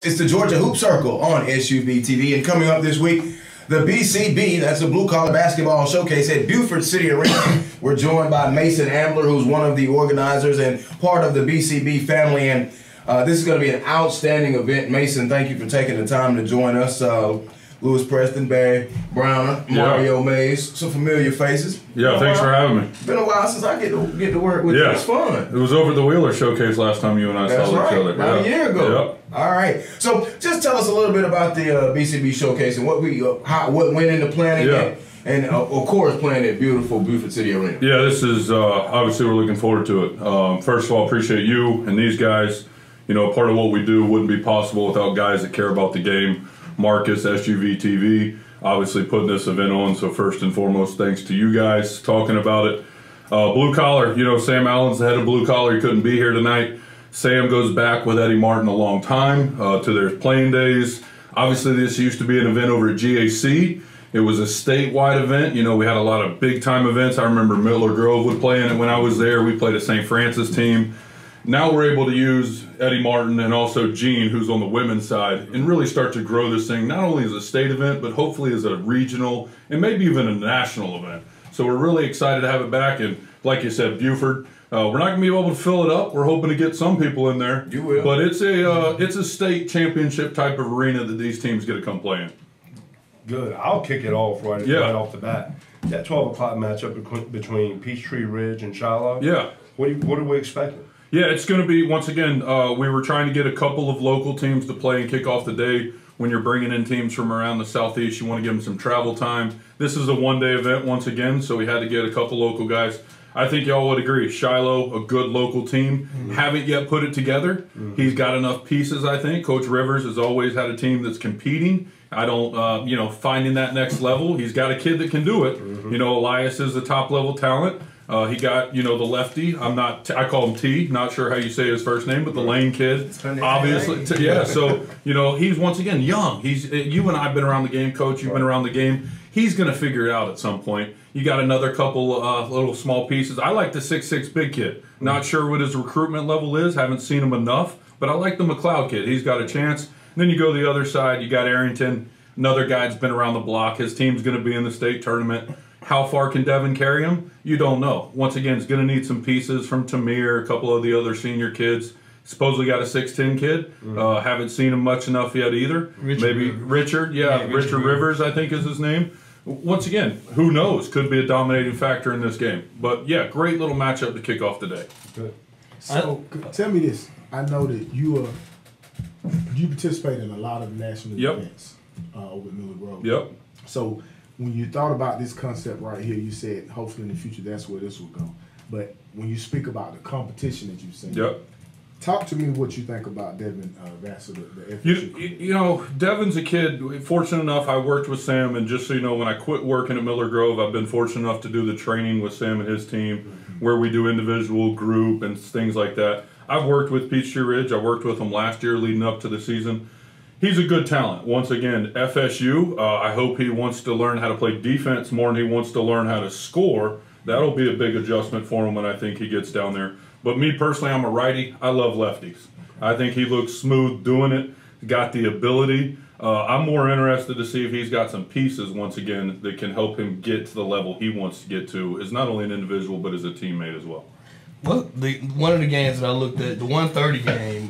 It's the Georgia Hoop Circle on SUVtv, and coming up this week, the BCB, that's the Blue Collar Basketball Showcase at Buford City Arena. We're joined by Mason Ambler, who's one of the organizers and part of the BCB family, and this is going to be an outstanding event. Mason, thank you for taking the time to join us. Lewis Preston, Barry Browner, Mario Mays, some familiar faces. Yeah, thanks for having me. Been a while since I get to work with you. It's fun. It was over the Wheeler Showcase last time you and I saw each other. About a year ago. Yep. All right. So just tell us a little bit about the BCB Showcase and what went into planning and of course playing at beautiful Buford City Arena. Yeah, this is obviously we're looking forward to it. First of all, appreciate you and these guys. You know, part of what we do wouldn't be possible without guys that care about the game. Marcus, SUVtv, obviously putting this event on, so first and foremost, thanks to you guys talking about it. Blue Collar, you know, Sam Allen's the head of Blue Collar, he couldn't be here tonight. Sam goes back with Eddie Martin a long time to their playing days. Obviously, this used to be an event over at GAC. It was a statewide event. You know, we had a lot of big-time events. I remember Miller Grove would play in it when I was there. We played a St. Francis team. Now we're able to use Eddie Martin and also Gene, who's on the women's side, and really start to grow this thing, not only as a state event, but hopefully as a regional and maybe even a national event. So we're really excited to have it back. And like you said, Buford, we're not going to be able to fill it up. We're hoping to get some people in there. You will. But it's a state championship type of arena that these teams get to come play in. Good. I'll kick it off right off the bat. That 12 o'clock matchup between Peachtree Ridge and Shiloh. Yeah. What are we expecting? Yeah, it's going to be, once again, we were trying to get a couple of local teams to play and kick off the day. When you're bringing in teams from around the southeast, you want to give them some travel time. This is a one-day event once again, so we had to get a couple local guys. I think y'all would agree. Shiloh, a good local team. Haven't yet put it together. He's got enough pieces, I think. Coach Rivers has always had a team that's competing. I don't, you know, finding that next level. He's got a kid that can do it. You know, Elias is a top-level talent. He got, you know, the lefty. I call him T. Not sure how you say his first name, but the Lane kid, obviously. Yeah. So, you know, he's once again young. You and I have been around the game, Coach. You've been around the game. He's going to figure it out at some point. You got another couple little small pieces. I like the 6'6" big kid. Not sure what his recruitment level is. Haven't seen him enough, but I like the McLeod kid. He's got a chance. And then you go the other side. You got Arrington, another guy that's been around the block. His team's going to be in the state tournament. How far can Devin carry him? You don't know. Once again, it's going to need some pieces from Tamir, a couple of the other senior kids. Supposedly got a 6'10" kid. Haven't seen him much enough yet either. Richard Rivers, I think is his name. Once again, who knows? Could be a dominating factor in this game. But yeah, great little matchup to kick off the day. Good. So tell me this. I know that you participate in a lot of national events with Miller Grove. Yep. So when you thought about this concept right here, you said hopefully in the future that's where this will go. But when you speak about the competition that you've seen, talk to me what you think about Devin Vassar, the FSU. You know, Devin's a kid. Fortunate enough, I worked with Sam, and just so you know, when I quit working at Miller Grove, I've been fortunate enough to do the training with Sam and his team, where we do individual, group, and things like that. I've worked with Peachtree Ridge. I worked with him last year leading up to the season. He's a good talent. Once again, FSU, I hope he wants to learn how to play defense more than he wants to learn how to score. That'll be a big adjustment for him when I think he gets down there. But me personally, I'm a righty. I love lefties. I think he looks smooth doing it, got the ability. I'm more interested to see if he's got some pieces, once again, that can help him get to the level he wants to get to, as not only an individual, but as a teammate as well. Well, one of the games that I looked at, the 1:30 game,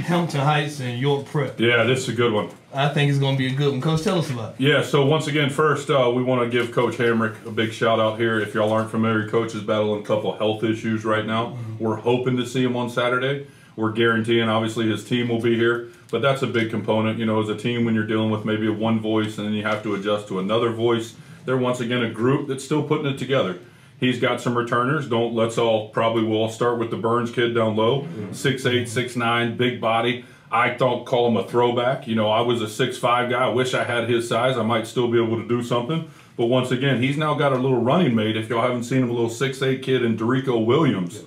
Hamilton Heights and York Prep. Yeah, this is a good one. I think it's going to be a good one. Coach, tell us about it. Yeah, so once again, first, we want to give Coach Hamrick a big shout out here. If y'all aren't familiar, Coach is battling a couple of health issues right now. We're hoping to see him on Saturday. We're guaranteeing, obviously, his team will be here. But that's a big component. You know, as a team, when you're dealing with maybe one voice and then you have to adjust to another voice, they're once again a group that's still putting it together. He's got some returners. We'll all start with the Burns kid down low. 6'8", 6'9", big body. I don't call him a throwback. You know, I was a 6'5" guy. I wish I had his size. I might still be able to do something. But once again, he's now got a little running mate. If y'all haven't seen him, a little 6'8" kid in Derico Williams.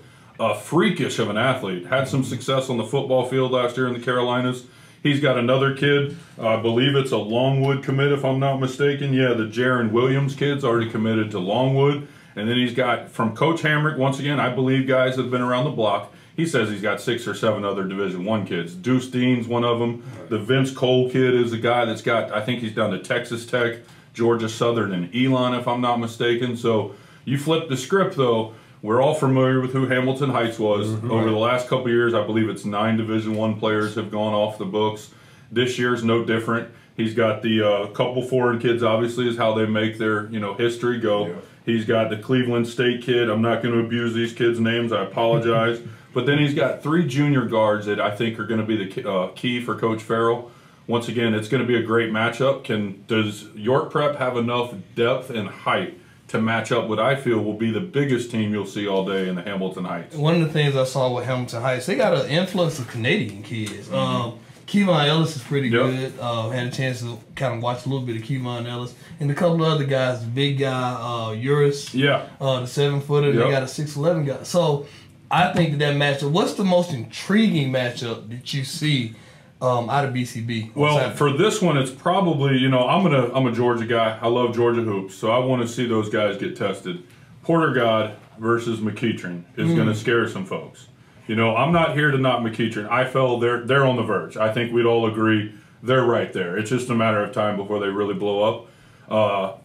Freakish of an athlete. Had some success on the football field last year in the Carolinas. He's got another kid. I believe it's a Longwood commit, if I'm not mistaken. Yeah, the Jaron Williams kid's already committed to Longwood. And then he's got, from Coach Hamrick, once again, I believe guys that have been around the block, He says he's got 6 or 7 other Division I kids. Deuce Dean's one of them. The Vince Cole kid is a guy that's got, I think he's down to Texas Tech, Georgia Southern, and Elon, if I'm not mistaken. So you flip the script, though. We're all familiar with who Hamilton Heights was. Over the last couple of years, I believe it's 9 Division I players have gone off the books. This year's no different. He's got the couple foreign kids, obviously, is how they make their history go. Yeah. He's got the Cleveland State kid. I'm not going to abuse these kids' names. I apologize. But then he's got 3 junior guards that I think are going to be the key for Coach Farrell. Once again, it's going to be a great matchup. Does York Prep have enough depth and height to match up what I feel will be the biggest team you'll see all day in the Hamilton Heights? One of the things I saw with Hamilton Heights, they got an influx of Canadian kids. Kevon Ellis is pretty good. Had a chance to kind of watch a little bit of Kevon Ellis. And a couple of other guys, the big guy, Uris, the 7-footer, they got a 6'11" guy. So I think that matchup, what's the most intriguing matchup that you see out of BCB? Well, for this one, it's probably, I'm a Georgia guy. I love Georgia hoops, so I want to see those guys get tested. Porter God versus McEachern is going to scare some folks. I'm not here to knock McEachern. I feel they're on the verge. I think we'd all agree they're right there. It's just a matter of time before they really blow up.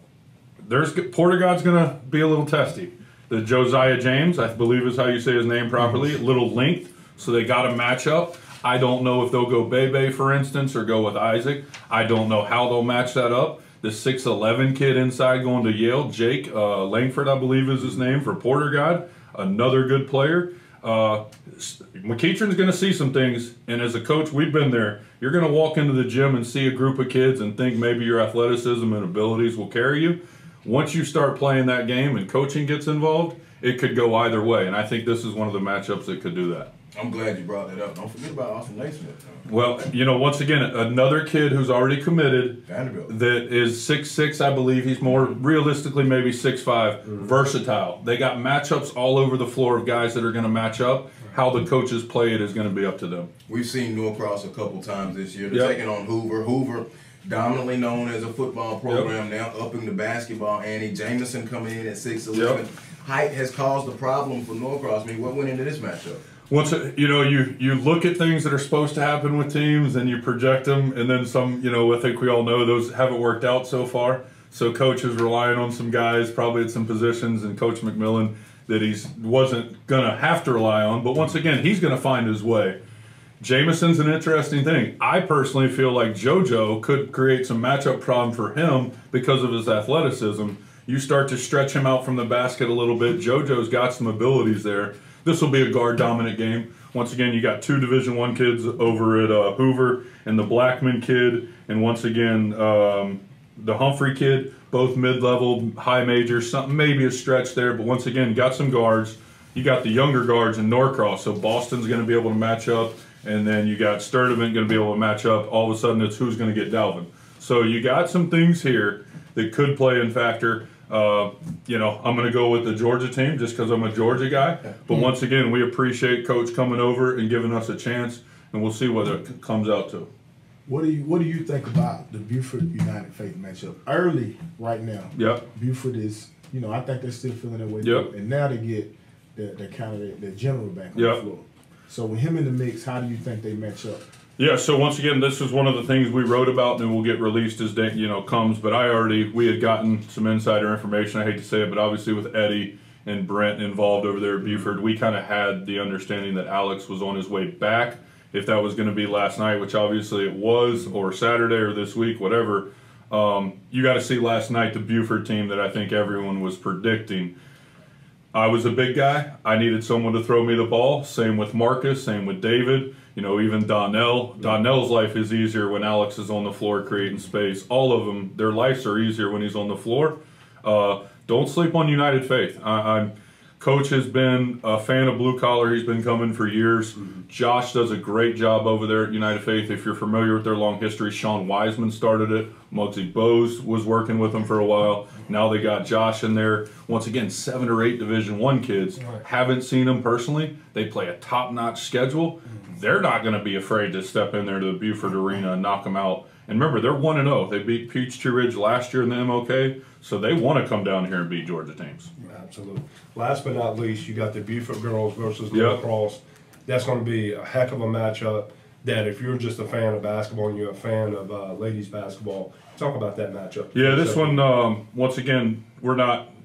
Porter God's going to be a little testy. The Josiah James, I believe is how you say his name properly, a little length, so they got to match up. I don't know if they'll go Bebe, for instance, or go with Isaac. I don't know how they'll match that up. The 6'11" kid inside going to Yale, Jake Langford, I believe is his name, for Porter God, another good player. McEachern's going to see some things, and as a coach, we've been there. You're going to walk into the gym and see a group of kids and think maybe your athleticism and abilities will carry you. Once you start playing that game and coaching gets involved, it could go either way, and I think this is one of the matchups that could do that. I'm glad you brought that up. Don't forget about Austin Naismith. Well, once again, another kid who's already committed Vanderbilt. that is 6'6", I believe. He's more realistically maybe 6'5", versatile. They got matchups all over the floor of guys that are going to match up. How the coaches play it is going to be up to them. We've seen Norcross a couple times this year. They're taking on Hoover. Hoover, dominantly known as a football program, now upping the basketball. Annie Jameson coming in at 6'11". Height has caused a problem for Norcross. I mean, what went into this matchup? Once you look at things that are supposed to happen with teams and you project them, and then some. I think we all know those haven't worked out so far. So coach is relying on some guys, probably at some positions, and Coach McMillan that he wasn't gonna have to rely on. But once again, he's gonna find his way. Jameson's an interesting thing. I personally feel like JoJo could create some matchup problem for him because of his athleticism. You start to stretch him out from the basket a little bit. JoJo's got some abilities there. This will be a guard-dominant game. Once again, you got 2 Division I kids over at Hoover, and the Blackman kid, and once again, the Humphrey kid, both mid-level, high majors, something maybe a stretch there, but once again, got some guards. You got the younger guards in Norcross, so Boston's going to be able to match up, and then you got Sturdivant going to be able to match up. All of a sudden, it's who's going to get Dalvin. So you got some things here that could play in factor. I'm going to go with the Georgia team just because I'm a Georgia guy. But once again, we appreciate Coach coming over and giving us a chance, and we'll see what it comes out to. What do you think about the Buford United Faith matchup? Early right now. Buford is, I think they're still feeling their way through. And now they get the general back on the floor. So with him in the mix, how do you think they match up? Yeah, so once again, this is one of the things we wrote about, and will get released as day, comes. But we had gotten some insider information. I hate to say it, but obviously with Eddie and Brent involved over there at Buford, we kind of had the understanding that Alex was on his way back. If that was going to be last night, which obviously it was, or Saturday or this week, whatever. You got to see last night the Buford team that I think everyone was predicting. I was a big guy. I needed someone to throw me the ball. Same with Marcus. Same with David. Even Donnell. Donnell's life is easier when Alex is on the floor creating space. All of them, their lives are easier when he's on the floor. Don't sleep on United Faith. Coach has been a fan of blue collar. He's been coming for years. Josh does a great job over there at United Faith. If you're familiar with their long history, Sean Wiseman started it. Muggsy Bose was working with them for a while. Now they got Josh in there. Once again, 7 or 8 Division I kids. Haven't seen them personally. They play a top-notch schedule. They're not going to be afraid to step in there to the Buford Arena and knock them out. And remember, they're 1-0. They beat Peachtree Ridge last year in the MLK, so they want to come down here and beat Georgia teams. Absolutely. Last but not least, you got the Buford girls versus Norcross. that's going to be a heck of a matchup. That if you're just a fan of basketball and you're a fan of ladies basketball, talk about that matchup. Yeah, this one, once again,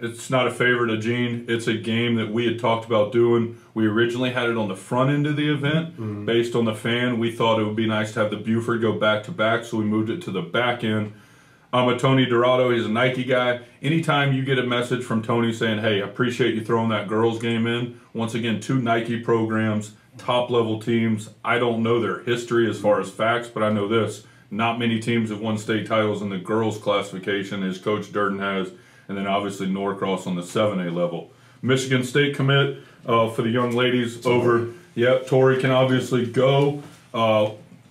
it's not a favorite of Gene. It's a game that we had talked about doing. We originally had it on the front end of the event. Based on the fan, we thought it would be nice to have the Buford go back-to-back, so we moved it to the back end. I'm a Tony Dorado. He's a Nike guy. Anytime you get a message from Tony saying, hey, I appreciate you throwing that girls game in, once again, 2 Nike programs, top-level teams. I don't know their history as far as facts, but I know this. Not many teams have won state titles in the girls classification, as Coach Durden has, and then obviously Norcross on the 7A level. Michigan State commit for the young ladies over. Yeah, Tori can obviously go.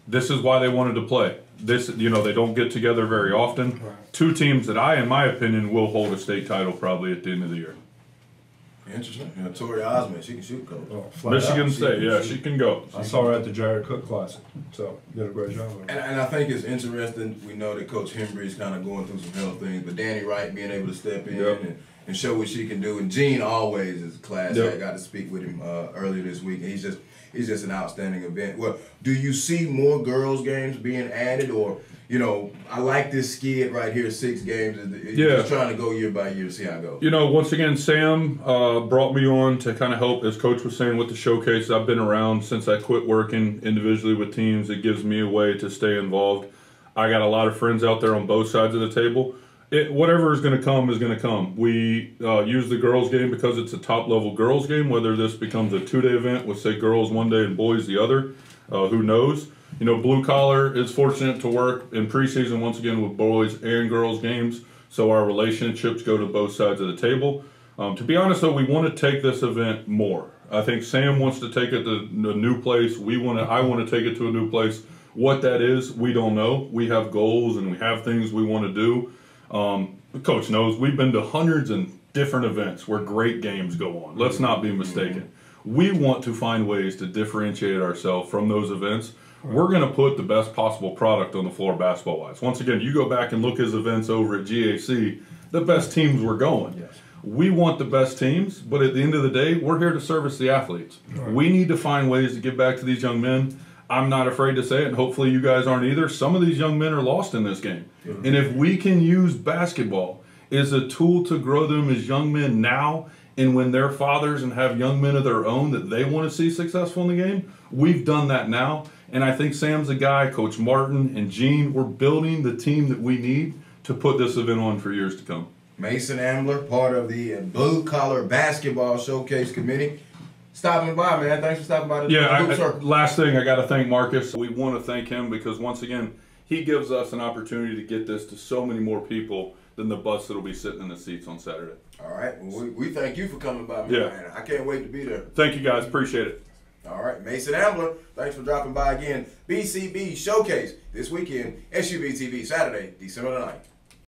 This is why they wanted to play. This, they don't get together very often. Right. 2 teams that in my opinion, will hold a state title probably at the end of the year. Interesting. Tori Osmond, she can shoot, Coach. Michigan State, she can go. I saw her at the Jared Cook Classic, so did a great job. And I think it's interesting. We know that Coach Hembry is kind of going through some health things, but Danny Wright being able to step in and show what she can do. And Gene always is a class. I got to speak with him earlier this week, and he's just an outstanding event. Well, do you see more girls games being added, or I like this skid right here, 6 games. Just trying to go year by year to see how it goes. Once again, Sam brought me on to kind of help, as Coach was saying, with the showcase. I've been around since I quit working individually with teams. It gives me a way to stay involved. I got a lot of friends out there on both sides of the table. Whatever is going to come is going to come. We use the girls game because it's a top-level girls game. Whether this becomes a 2-day event with, say, girls one day and boys the other, who knows? Blue Collar is fortunate to work in preseason once again with boys and girls games, so our relationships go to both sides of the table. To be honest, though, we want to take this event more. I think Sam wants to take it to a new place. I want to take it to a new place. What that is, we don't know. We have goals and we have things we want to do. The coach knows we've been to hundreds of different events where great games go on. Let's not be mistaken. We want to find ways to differentiate ourselves from those events. We're going to put the best possible product on the floor basketball-wise. Once again, you go back and look at his events over at GAC, the best teams were going. Yes. We want the best teams, but at the end of the day, we're here to service the athletes. Right. We need to find ways to get back to these young men. I'm not afraid to say it, and hopefully you guys aren't either. Some of these young men are lost in this game. Mm-hmm. And if we can use basketball as a tool to grow them as young men now, and when they're fathers and have young men of their own that they want to see successful in the game, we've done that now. And I think Sam's a guy, Coach Martin and Gene, we're building the team that we need to put this event on for years to come. Mason Ambler, part of the Blue Collar Basketball Showcase Committee. Stopping by, man. Thanks for stopping by. Last thing, I got to thank Marcus. We want to thank him because, once again, he gives us an opportunity to get this to so many more people than the bus that will be sitting in the seats on Saturday. All right. Well, we thank you for coming by, man. I can't wait to be there. Thank you, guys. Appreciate it. All right. Mason Ambler, thanks for dropping by again. BCB Showcase this weekend, SUVtv, Saturday, December the 9th.